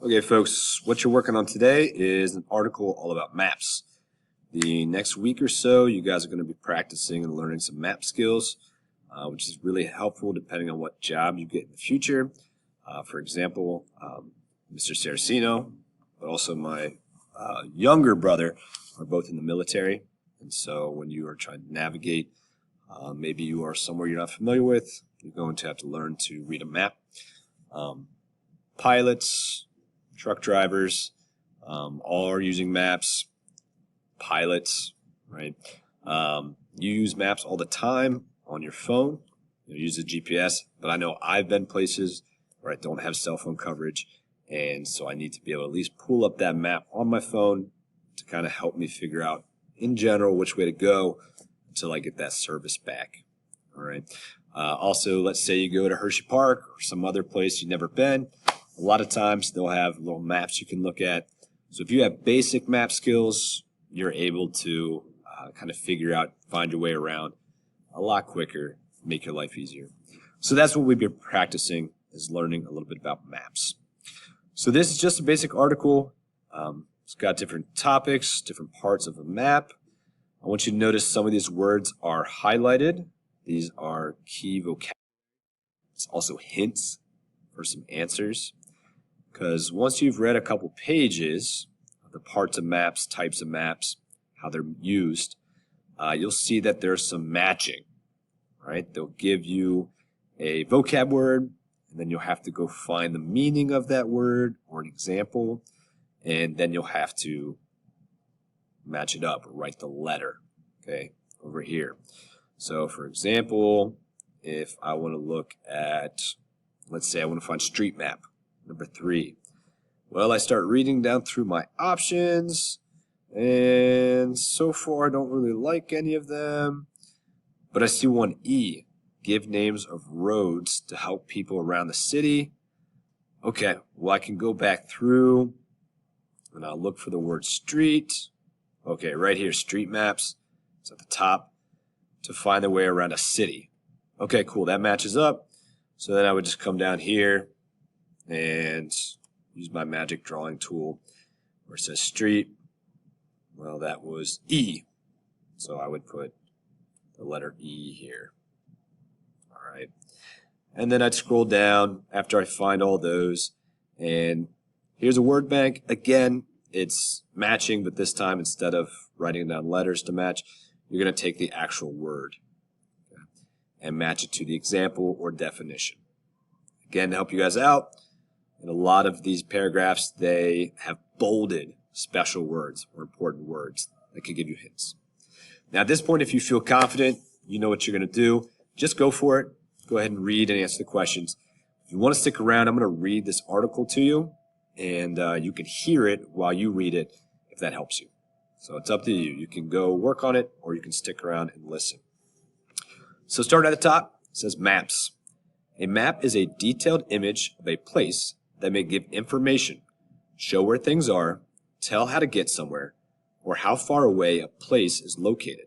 Okay, folks, what you're working on today is an article all about maps. The next week or so, you guys are going to be practicing and learning some map skills, which is really helpful depending on what job you get in the future. For example, Mr. Saraceno, but also my younger brother are both in the military. And so when you are trying to navigate, maybe you are somewhere you're not familiar with, you're going to have to learn to read a map. Pilots, truck drivers, all are using maps. Pilots, right? You use maps all the time on your phone. You use the GPS, but I know I've been places where I don't have cell phone coverage, and so I need to be able to at least pull up that map on my phone to kind of help me figure out, in general, which way to go until I get that service back. All right. Also, let's say you go to Hershey Park or some other place you've never been. A lot of times they'll have little maps you can look at. So if you have basic map skills, you're able to kind of figure out, find your way around a lot quicker, make your life easier. So that's what we've been practicing, is learning a little bit about maps. So this is just a basic article. It's got different topics, different parts of a map. I want you to notice some of these words are highlighted. These are key vocabulary. It's also hints for some answers. Because once you've read a couple pages of the parts of maps, types of maps, how they're used, you'll see that there's some matching, right? They'll give you a vocab word, and then you'll have to go find the meaning of that word or an example, and then you'll have to match it up or write the letter, okay, over here. So, for example, if I want to look at, let's say I want to find street map. Number 3. Well, I start reading down through my options, and so far I don't really like any of them. But I see one E, give names of roads to help people around the city. Okay, well I can go back through, and I'll look for the word street. Okay, right here, street maps. It's at the top, to find the way around a city. Okay, cool, that matches up. So then I would just come down here and use my magic drawing tool where it says street. Well, that was E. So I would put the letter E here. All right. And then I'd scroll down after I find all those. And here's a word bank. Again, it's matching, but this time instead of writing down letters to match, you're going to take the actual word and match it to the example or definition. Again, to help you guys out, in a lot of these paragraphs, they have bolded special words or important words that can give you hints. Now, at this point, if you feel confident, you know what you're going to do, just go for it. Go ahead and read and answer the questions. If you want to stick around, I'm going to read this article to you, and you can hear it while you read it if that helps you. So it's up to you. You can go work on it, or you can stick around and listen. So start at the top. It says maps. A map is a detailed image of a place that may give information, show where things are, tell how to get somewhere, or how far away a place is located.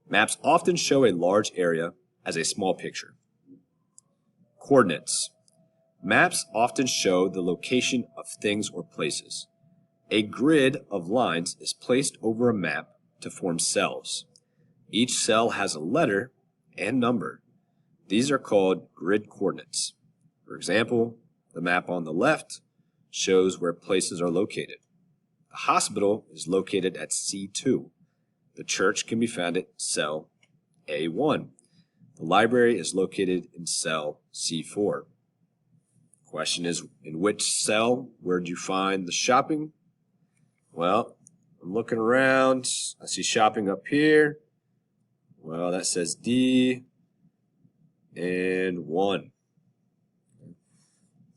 Maps often show a large area as a small picture. Coordinates. Maps often show the location of things or places. A grid of lines is placed over a map to form cells. Each cell has a letter and number. These are called grid coordinates. For example, the map on the left shows where places are located. The hospital is located at C2. The church can be found at cell A1. The library is located in cell C4. The question is, in which cell, where do you find the shopping? Well, I'm looking around. I see shopping up here. Well, that says D and 1.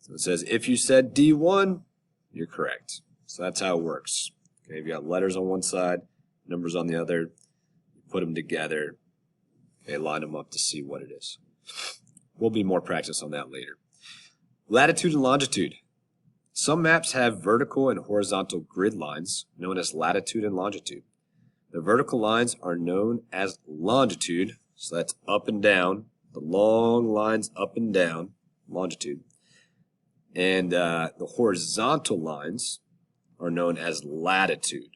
So it says if you said D1, you're correct. So that's how it works. Okay, if you got letters on one side, numbers on the other, you put them together, okay, line them up to see what it is. We'll be more practice on that later. Latitude and longitude. Some maps have vertical and horizontal grid lines known as latitude and longitude. The vertical lines are known as longitude, so that's up and down, the long lines up and down, longitude. And the horizontal lines are known as latitude.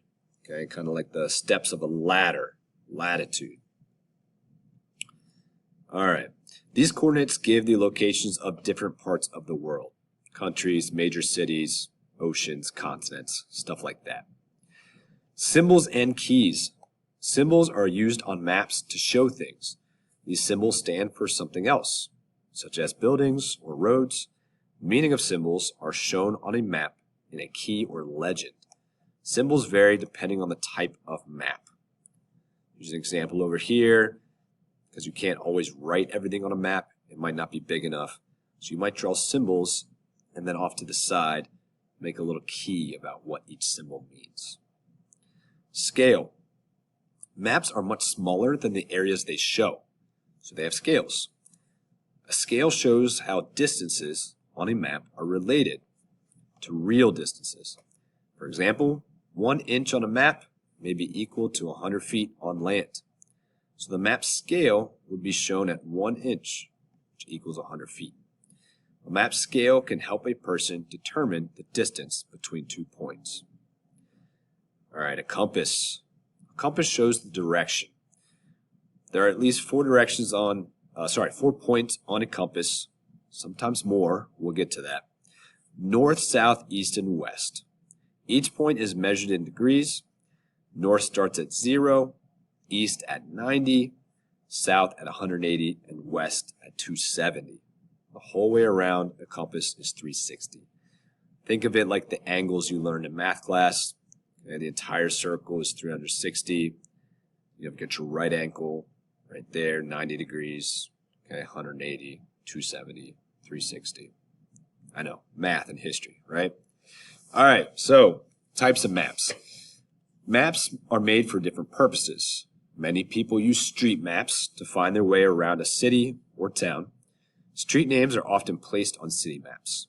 Okay, kind of like the steps of a ladder, latitude. All right. These coordinates give the locations of different parts of the world. Countries, major cities, oceans, continents, stuff like that. Symbols and keys. Symbols are used on maps to show things. These symbols stand for something else, such as buildings or roads. The meaning of symbols are shown on a map in a key or legend. Symbols vary depending on the type of map. Here's an example over here. Because you can't always write everything on a map, it might not be big enough. So you might draw symbols and then off to the side make a little key about what each symbol means. Scale. Maps are much smaller than the areas they show, so they have scales. A scale shows how distances on a map are related to real distances. For example, 1 inch on a map may be equal to 100 feet on land. So the map scale would be shown at 1 inch, which equals 100 feet. A map scale can help a person determine the distance between 2 points. All right, a compass. A compass shows the direction. There are at least 4 points on a compass, sometimes more. We'll get to that. North, south, east, and west. Each point is measured in degrees. North starts at 0. East at 90, south at 180, and west at 270. The whole way around, a compass is 360. Think of it like the angles you learned in math class. Okay, the entire circle is 360. You have your right ankle right there, 90 degrees, okay, 180, 270, 360. I know, math and history, right? All right, so types of maps. Maps are made for different purposes. Many people use street maps to find their way around a city or town. Street names are often placed on city maps.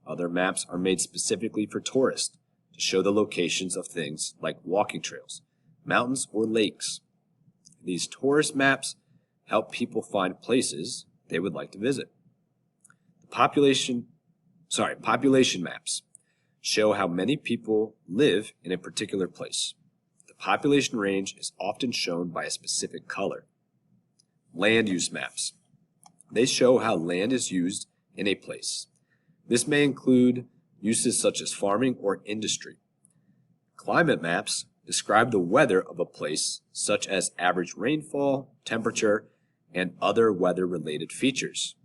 Other maps are made specifically for tourists to show the locations of things like walking trails, mountains, or lakes. These tourist maps help people find places they would like to visit. Population maps show how many people live in a particular place. The population range is often shown by a specific color. Land use maps. They show how land is used in a place. This may include uses such as farming or industry. Climate maps describe the weather of a place, such as average rainfall, temperature, and other weather-related features.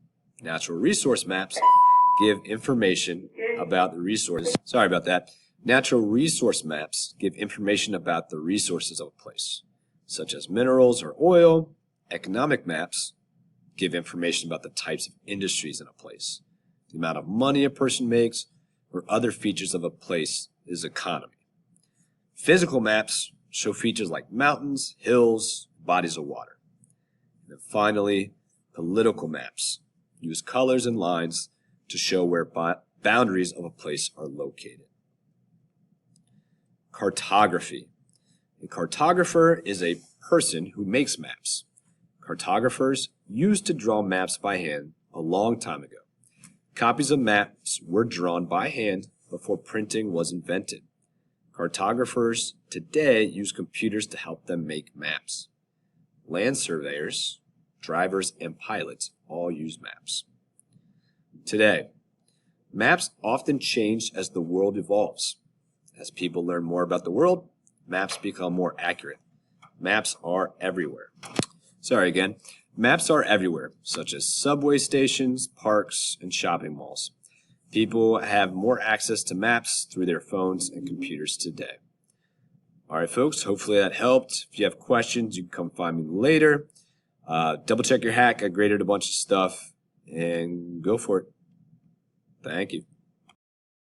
Natural resource maps give information about the resources. Natural resource maps give information about the resources of a place, such as minerals or oil. Economic maps give information about the types of industries in a place, the amount of money a person makes, or other features of a place's economy. Physical maps show features like mountains, hills, bodies of water. And then finally, political maps use colors and lines to show where boundaries of a place are located. Cartography. A cartographer is a person who makes maps. Cartographers used to draw maps by hand a long time ago. Copies of maps were drawn by hand before printing was invented. Cartographers today use computers to help them make maps. Land surveyors, drivers, and pilots all use maps. Today, maps often change as the world evolves. As people learn more about the world, maps become more accurate. Maps are everywhere. Maps are everywhere, such as subway stations, parks, and shopping malls. People have more access to maps through their phones and computers today. All right, folks, hopefully that helped. If you have questions, you can come find me later. Double check your hack. I graded a bunch of stuff, and go for it. Thank you.